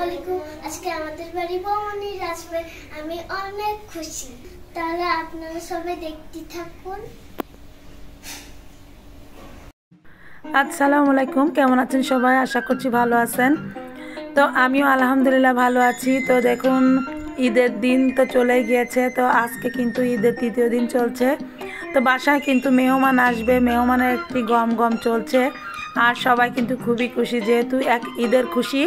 আলাইকুম। আজকে আমাদের বাড়ি বৌমনির আসবে, আমি অনেক খুশি। তাহলে আপনারা সবাই দেখতে থাকুন। আসসালামু আলাইকুম, কেমন আছেন সবাই? আশা করছি ভালো আছেন। তো আমিও আলহামদুলিল্লাহ ভালো আছি। তো দেখুন, ঈদের দিন তো চলেই গিয়েছে। তো আজকে কিন্তু ঈদের তৃতীয় দিন চলছে। তো বাসায় কিন্তু মেহমান আসবে, মেহমানের একটি গম গম চলছে। আর সবাই কিন্তু খুবই খুশি, যেহেতু এক ঈদের খুশি।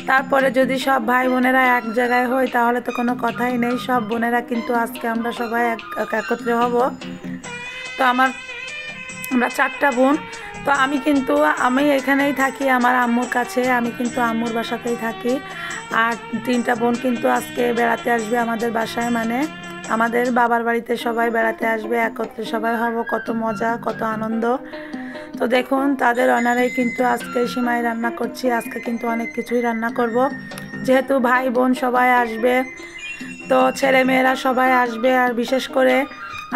তারপরে যদি সব ভাই বোনেরা এক জায়গায় হয় তাহলে তো কোনো কথাই নেই। সব বোনেরা কিন্তু আজকে আমরা সবাই একত্রে হব। তো আমরা 4টা বোন। তো আমি এখানেই থাকি আমার আম্মুর কাছে। আমি কিন্তু আম্মুর বাসাতেই থাকি। আর 3টা বোন কিন্তু আজকে বেড়াতে আসবে আমাদের বাসায়, মানে আমাদের বাবার বাড়িতে সবাই বেড়াতে আসবে, একত্রে সবাই হব। কত মজা, কত আনন্দ। তো দেখুন, তাদের অনারাই কিন্তু আজকে সিমাই রান্না করছি। আজকে কিন্তু অনেক কিছুই রান্না করব, যেহেতু ভাই বোন সবাই আসবে। তো ছেলে মেয়েরা সবাই আসবে। আর বিশেষ করে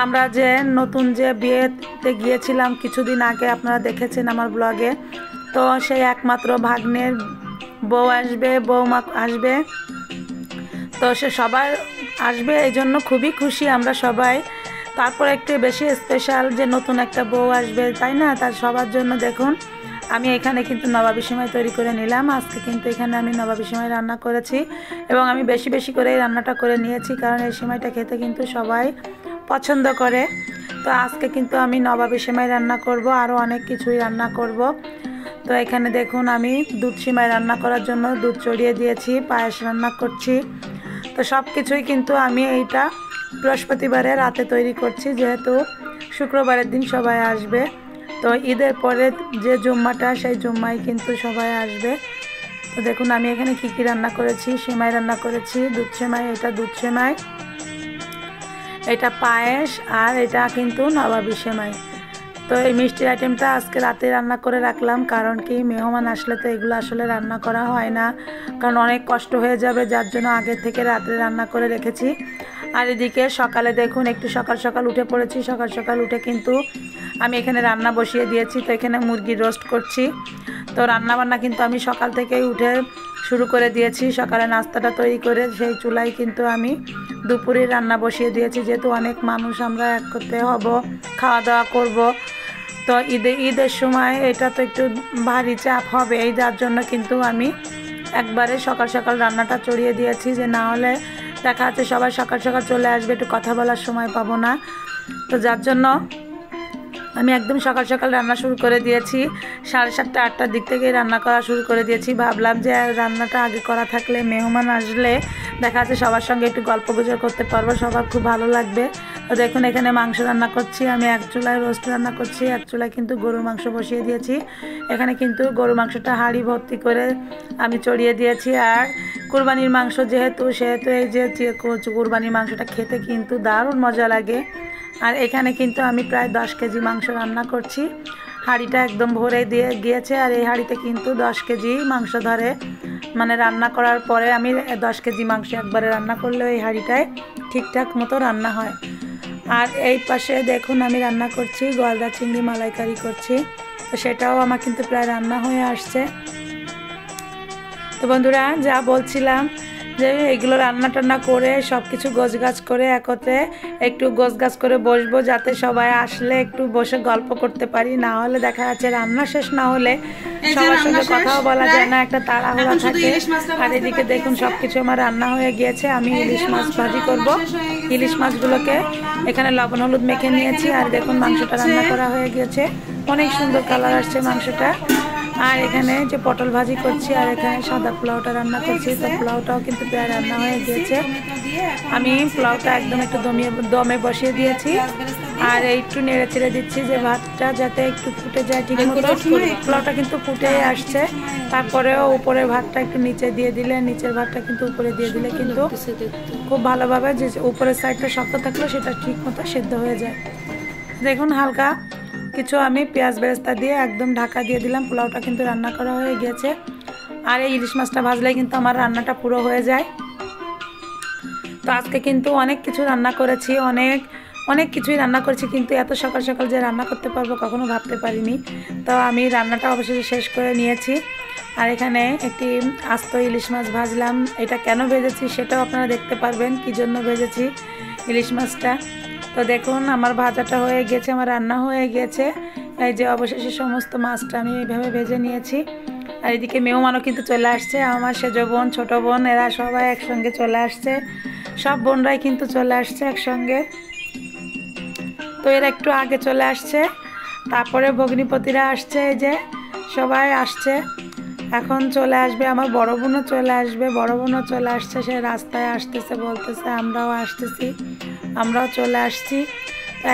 আমরা যে নতুন যে বিয়েতে গিয়েছিলাম কিছুদিন আগে, আপনারা দেখেছেন আমার ব্লগে। তো সেই একমাত্র ভাগ্নের বউ আসবে, বৌমা আসবে। তো সে সবাই আসবে, এই জন্য খুবই খুশি আমরা সবাই। তারপর একটু বেশি স্পেশাল যে নতুন একটা বউ আসবে, তাই না? তার সবার জন্য দেখুন, আমি এখানে কিন্তু নবাবী সিমাই তৈরি করে নিলাম। আজকে কিন্তু এখানে আমি নবাবী সিমাই রান্না করেছি, এবং আমি বেশি বেশি করেই রান্নাটা করে নিয়েছি, কারণ এই সিমাইটা খেতে কিন্তু সবাই পছন্দ করে। তো আজকে কিন্তু আমি নবাবী সিমাই রান্না করব, আরও অনেক কিছুই রান্না করব। তো এখানে দেখুন, আমি দুধ সিমাই রান্না করার জন্য দুধ চড়িয়ে দিয়েছি, পায়েস রান্না করছি। তো সব কিছুই কিন্তু আমি এইটা বৃহস্পতিবারে রাতে তৈরি করছি, যেহেতু শুক্রবারের দিন সবাই আসবে। তো ঈদের পরে যে জুম্মাটা, সেই জুম্মায় কিন্তু সবাই আসবে। তো দেখুন, আমি এখানে কি কি রান্না করেছি। সিমাই রান্না করেছি, দুধ সিমাই, এটা দুধ সিমাই, এটা পায়েস, আর এটা কিন্তু নবাবী সিমাই। তো এই মিষ্টির আইটেমটা আজকে রাতে রান্না করে রাখলাম, কারণ কি মেহমান আসলে তো এগুলো আসলে রান্না করা হয় না, কারণ অনেক কষ্ট হয়ে যাবে, যার জন্য আগে থেকে রাতে রান্না করে রেখেছি। আর এদিকে সকালে দেখুন, একটু সকাল সকাল উঠে পড়েছি। সকাল সকাল উঠে কিন্তু আমি এখানে রান্না বসিয়ে দিয়েছি। তো এখানে মুরগি রোস্ট করছি। তো রান্নাবান্না কিন্তু আমি সকাল থেকেই উঠে শুরু করে দিয়েছি। সকালে নাস্তাটা তৈরি করে সেই চুলায় কিন্তু আমি দুপুরে রান্না বসিয়ে দিয়েছি, যেহেতু অনেক মানুষ আমরা একত্রে হব, খাওয়া দাওয়া করব। তো ঈদের সময় এটা তো একটু ভারী চাপ হবে, এই যার জন্য কিন্তু আমি একবারে সকাল সকাল রান্নাটা চড়িয়ে দিয়েছি, যে না হলে দেখা যাচ্ছে সবাই সকাল সকাল চলে আসবে, একটু কথা বলার সময় পাবো না। তো যার জন্য আমি একদম সকাল সকাল রান্না শুরু করে দিয়েছি। 7:30 8টার দিক থেকেই রান্না করা শুরু করে দিয়েছি। ভাবলাম যে রান্নাটা আগে করা থাকলে মেহমান আসলে দেখা যাচ্ছে সবার সঙ্গে একটু গল্পগুজব করতে পারবো, সবার খুব ভালো লাগবে। তো দেখুন, এখানে মাংস রান্না করছি আমি। এক চুলায় রোস্ট রান্না করছি, এক চুলায় কিন্তু গরুর মাংস বসিয়ে দিয়েছি। এখানে কিন্তু গরুর মাংসটা হাঁড়ি ভর্তি করে আমি চড়িয়ে দিয়েছি। আর কুরবানির মাংস যেহেতু, এই যে কুরবানির মাংসটা খেতে কিন্তু দারুণ মজা লাগে। আর এখানে কিন্তু আমি প্রায় 10 কেজি মাংস রান্না করছি। হাঁড়িটা একদম ভরে দিয়ে গিয়েছে, আর এই হাঁড়িতে কিন্তু 10 কেজি মাংস ধরে, মানে রান্না করার পরে আমি 10 কেজি মাংস একবারে রান্না করলে এই হাঁড়িটায় ঠিকঠাক মতো রান্না হয়। আর এই পাশে দেখুন, আমি রান্না করছি গলদা চিংড়ি মালাইকারি করছি। তো সেটাও আমার কিন্তু প্রায় রান্না হয়ে আসছে। তো বন্ধুরা, যা বলছিলাম যে এগুলো রান্না টান্না করে সব কিছু গোছগাছ করে একত্রে একটু গোছগাছ করে বসবো, যাতে সবাই আসলে একটু বসে গল্প করতে পারি। না হলে দেখা যাচ্ছে রান্না শেষ না হলে সবার সঙ্গে কথাও বলা যায় না, একটা তাড়াহুড়া থাকে। আর এদিকে দেখুন, সব কিছু আমার রান্না হয়ে গিয়েছে। আমি ইলিশ মাছ ভাজি করব। ইলিশ মাছগুলোকে এখানে লবণ হলুদ মেখে নিয়েছি। আর দেখুন, মাংসটা রান্না করা হয়ে গিয়েছে, অনেক সুন্দর কালার আসছে মাংসটা। আর এখানে যে পটল ভাজি করছি, আর এখানে সাদা পোলাওটা রান্না করছি। তো পোলাওটাও কিন্তু প্রায় রান্না হয়ে গিয়েছে। আমি পোলাওটা একদম একটু দমে বসিয়ে দিয়েছি, আর একটু নেড়ে চেড়ে দিচ্ছি, যে ভাতটা যাতে একটু ফুটে যায় ঠিক মতো। পোলাওটা কিন্তু ফুটে আসছে, তারপরেও উপরের ভাতটা একটু নিচে দিয়ে দিলে, নিচের ভাতটা কিন্তু উপরে দিয়ে দিলে কিন্তু খুব ভালোভাবে, যে উপরের সাইডটা শক্ত থাকলে সেটা ঠিক মতো সেদ্ধ হয়ে যায়। দেখুন, হালকা কিছু আমি পেঁয়াজ বেরেস্তা দিয়ে একদম ঢাকা দিয়ে দিলাম। পোলাওটা কিন্তু রান্না করা হয়ে গিয়েছে। আর এই ইলিশ মাছটা ভাজলে কিন্তু আমার রান্নাটা পুরো হয়ে যায়। তো আজকে কিন্তু অনেক কিছু রান্না করেছি, অনেক কিছুই রান্না করেছি, কিন্তু এত সকাল সকাল যে রান্না করতে পারবো কখনো ভাবতে পারিনি। তো আমি রান্নাটা অবশেষে শেষ করে নিয়েছি। আর এখানে একটি আস্ত ইলিশ মাছ ভাজলাম। এটা কেন ভেজেছি সেটাও আপনারা দেখতে পারবেন, কী জন্য ভেজেছি ইলিশ মাছটা। তো দেখুন আমার ভাজাটা হয়ে গেছে, আমার রান্না হয়ে গেছে। এই যে অবশেষে সমস্ত মাছটা আমি এইভাবে ভেজে নিয়েছি। আর এদিকে মেহমানও কিন্তু চলে আসছে, আমার সেজ বোন, ছোটো বোন, এরা সবাই একসঙ্গে চলে আসছে। সব বোনরাই কিন্তু চলে আসছে একসঙ্গে। তো এরা একটু আগে চলে আসছে, তারপরে ভগ্নিপতিরা আসছে, এই যে সবাই আসছে। এখন চলে আসবে আমার বড় বোনও চলে আসবে, বড় বোনও চলে আসছে, সে রাস্তায় আসতেছে, বলতেছে আমরাও আসতেছি, আমরাও চলে আসছি।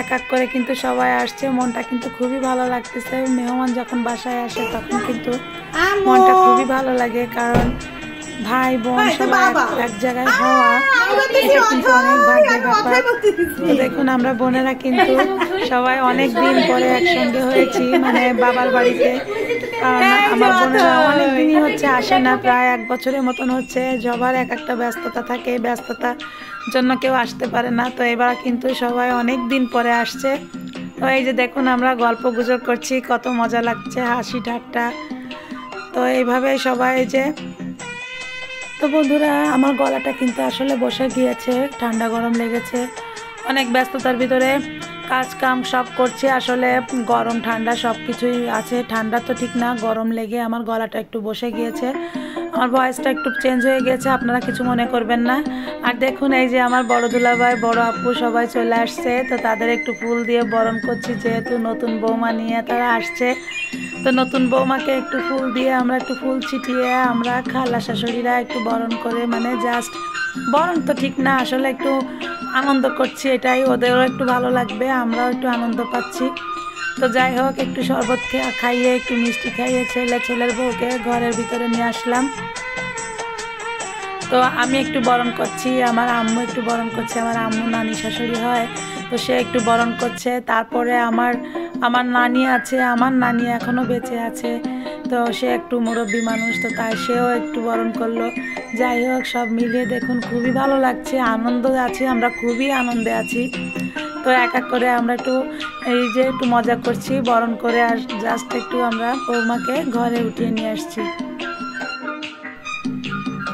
এক এক করে কিন্তু সবাই আসছে, মনটা কিন্তু খুবই ভালো লাগতেছে। মেহমান যখন বাসায় আসে তখন কিন্তু মনটা খুবই ভালো লাগে, কারণ ভাই বোন সবাই এক জায়গায় হওয়া এটা কিন্তু অনেক ভাগ্যের ব্যাপার। তো দেখুন আমরা বোনেরা কিন্তু সবাই অনেক দিন পরে একসঙ্গে হয়েছি, মানে বাবার বাড়িতে। কারণ আমার বোনেরা অনেক দিনই হচ্ছে আসে না, প্রায় 1 বছরের মতন হচ্ছে। সবার এক একটা ব্যস্ততা থাকে, ব্যস্ততার জন্য কেউ আসতে পারে না। তো এবার কিন্তু সবাই অনেক দিন পরে আসছে। তো এই যে দেখুন আমরা গল্প গুজব করছি, কত মজা লাগছে, হাসি ঠাট্টা। তো এইভাবেই সবাই যে, তো বন্ধুরা আমার গলাটা কিন্তু আসলে বসে গিয়েছে, ঠান্ডা গরম লেগেছে, অনেক ব্যস্ততার ভিতরে কাজ কাম সব করছি। আসলে গরম ঠান্ডা সব কিছুই আছে, ঠান্ডা তো ঠিক না, গরম লেগে আমার গলাটা একটু বসে গিয়েছে, আমার ভয়েসটা একটু চেঞ্জ হয়ে গেছে, আপনারা কিছু মনে করবেন না। আর দেখুন এই যে আমার বড় দুলাভাই, বড় আপু সবাই চলে আসছে। তো তাদের একটু ফুল দিয়ে বরণ করছি, যেহেতু নতুন বৌমা নিয়ে তারা আসছে। তো নতুন বৌমাকে একটু ফুল দিয়ে, আমরা একটু ফুল ছিটিয়ে আমরা খালা শাশুড়িরা একটু বরণ করে, মানে জাস্ট বরণ তো ঠিক না, আসলে একটু আনন্দ করছি, এটাই ওদেরও একটু ভালো লাগবে, আমরাও একটু আনন্দ পাচ্ছি। তো যাই হোক একটু শরবত খাইয়ে, একটু মিষ্টি খাইয়ে ছেলের বউকে ঘরের ভিতরে নিয়ে আসলাম। তো আমি একটু বরণ করছি, আমার আম্মু একটু বরণ করছে, আমার আম্মু নানি শাশুড়ি হয়, তো সে একটু বরণ করছে। তারপরে আমার নানি আছে, আমার নানি এখনও বেঁচে আছে, তো সে একটু মুরব্বী মানুষ, তো তাই সেও একটু বরণ করলো। যাই হোক সব মিলিয়ে দেখুন খুবই ভালো লাগছে, আনন্দ আছি, আমরা খুবই আনন্দে আছি। তো এক এক করে আমরা একটু এই যে একটু মজা করছি, বরণ করে আর জাস্ট একটু আমরা বৌমাকে ঘরে উঠিয়ে নিয়ে আসছি।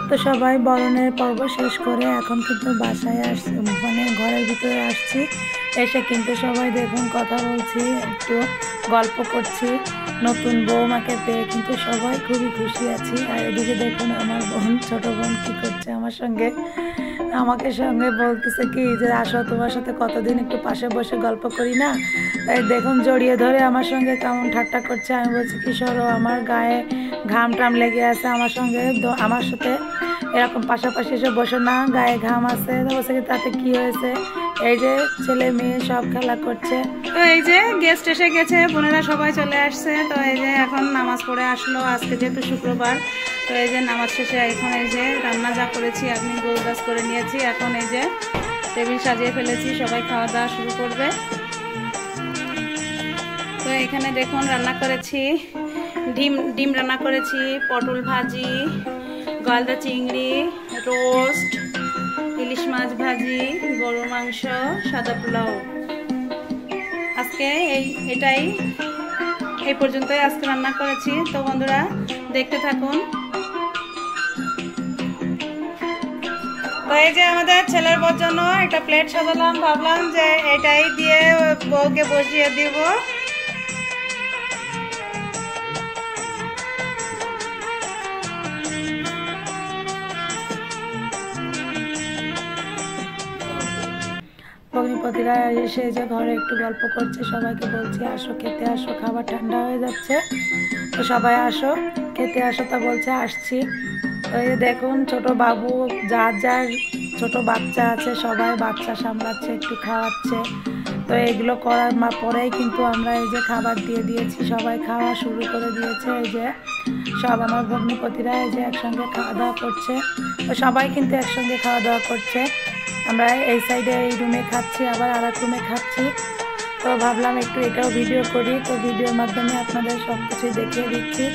তো সবাই বরণের পর্ব শেষ করে এখন কিন্তু বাসায় আসছি, মানে ঘরের ভিতরে আসছি। এসে কিন্তু সবাই দেখুন কথা বলছি, একটু গল্প করছি, নতুন বৌমাকে পেয়ে কিন্তু সবাই খুবই খুশি আছি। আর এদিকে দেখুন আমার বোন, ছোট বোন কি করছে আমার সঙ্গে, আমাকে সঙ্গে বলতেছে কি যে আসো তোমার সাথে কতদিন একটু পাশে বসে গল্প করি না। তাই দেখুন জড়িয়ে ধরে আমার সঙ্গে কেমন ঠাট্টা করছে। আমি বলছি কি সরো, আমার গায়ে ঘাম টাম লেগে আছে, আমার সঙ্গে আমার সাথে এরকম পাশাপাশি এসে বসে না, গায়ে ঘাম আছে। তো বলছে কি তাতে কি হয়েছে, এই যে ছেলে মেয়ে সব খেলা করছে। তো এই যে গেস্ট এসে গেছে, বোনেরা সবাই চলে আসছে। তো এই যে এখন নামাজ পড়ে আসলো, আজকে যেহেতু শুক্রবার। তো এই যে নামাজ শেষে এখন এই যে রান্না যা করেছি আমি গোলগাছ করে নিয়েছি, এখন এই যে টেবিল সাজিয়ে ফেলেছি, সবাই খাওয়া দাওয়া শুরু করবে। তো এখানে দেখুন রান্না করেছি ডিম রান্না করেছি, পটল ভাজি, গলদা চিংড়ি, রোস্ট, ইলিশ মাছ ভাজি, গরুর মাংস, সাদা পোলাও। আজকে এই পর্যন্তই আজকে রান্না করেছি। তো বন্ধুরা দেখতে থাকুন। তো এই যে আমাদের ছেলের বউর জন্য একটা প্লেট সাজালাম, ভাবলাম যে এটাই দিয়ে বউকে বসিয়ে দিব। ভগ্নিপতিরা এসে যে ঘরে একটু গল্প করছে, সবাইকে বলছি আসো খেতে আসো, খাবার ঠান্ডা হয়ে যাচ্ছে, তো সবাই আসো খেতে আসো। তা বলছে আসছি। তো এই দেখুন ছোট বাবু, যার ছোট বাচ্চা আছে সবাই বাচ্চা সামলাচ্ছে, একটু খাওয়াচ্ছে। তো এগুলো করার পরেই কিন্তু আমরা এই যে খাবার দিয়ে দিয়েছি, সবাই খাওয়া শুরু করে দিয়েছে। এই যে সব আমার ভগ্নিপতিরা এই যে একসঙ্গে খাওয়া দাওয়া করছে, তো সবাই কিন্তু একসঙ্গে খাওয়া দাওয়া করছে। আমরা এই সাইডে এই রুমে খাচ্ছি, আবার আর এক রুমে খাচ্ছি। তো ভাবলাম একটু এটাও ভিডিও করি, তো ভিডিওর মাধ্যমে আপনাদের সব কিছুই দেখিয়ে দিচ্ছি।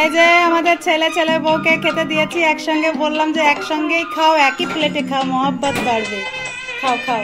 এই যে আমাদের ছেলে বউকে খেতে দিয়েছি একসঙ্গে, বললাম যে একসঙ্গেই খাও, একই প্লেটে খাও, মহব্বত বাড়বে। খাও খাও।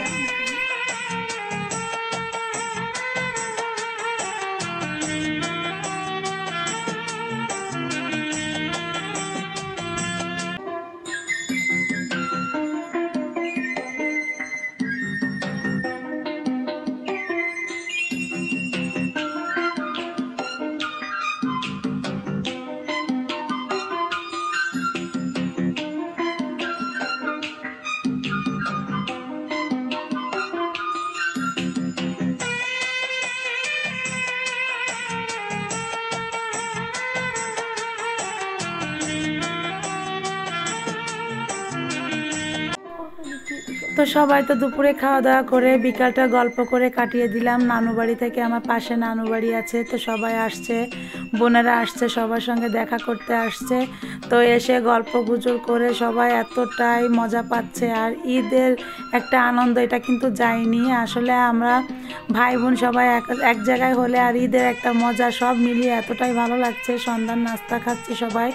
তো সবাই তো দুপুরে খাওয়া দাওয়া করে বিকালটা গল্প করে কাটিয়ে দিলাম। নানু বাড়ি থেকে, আমার পাশে নানু বাড়ি আছে, তো সবাই আসছে, বোনেরা আসছে, সবার সঙ্গে দেখা করতে আসছে। তো এসে গল্প গুজর করে সবাই এতটাই মজা পাচ্ছে। আর ঈদের একটা আনন্দ, এটা কিন্তু যায়নি। আসলে আমরা ভাই বোন সবাই এক জায়গায় হলে আর ঈদের একটা মজা, সব মিলিয়ে এতটাই ভালো লাগছে। সন্ধ্যার নাস্তা খাচ্ছি সবাই।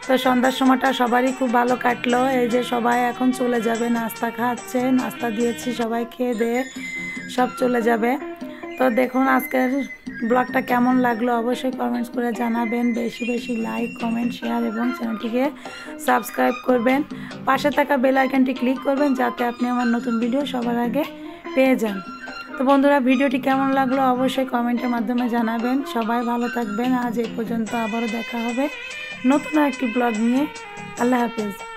তো সন্ধ্যার সময়টা সবারই খুব ভালো কাটলো। এই যে সবাই এখন চলে যাবে, নাস্তা খাচ্ছে, নাস্তা দিয়েছি, সবাই খেয়ে দিয়ে সব চলে যাবে। তো দেখুন আজকের ব্লগটা কেমন লাগলো অবশ্যই কমেন্টস করে জানাবেন। বেশি বেশি লাইক, কমেন্ট, শেয়ার এবং চ্যানেলটিকে সাবস্ক্রাইব করবেন। পাশে থাকা বেল আইকনটি ক্লিক করবেন যাতে আপনি আমার নতুন ভিডিও সবার আগে পেয়ে যান। তো বন্ধুরা, ভিডিওটি কেমন লাগলো অবশ্যই কমেন্টের মাধ্যমে জানাবেন। সবাই ভালো থাকবেন। আজ এই পর্যন্ত, আবারও দেখা হবে নতুন একটি ব্লগ নিয়ে। আল্লাহ হাফেজ।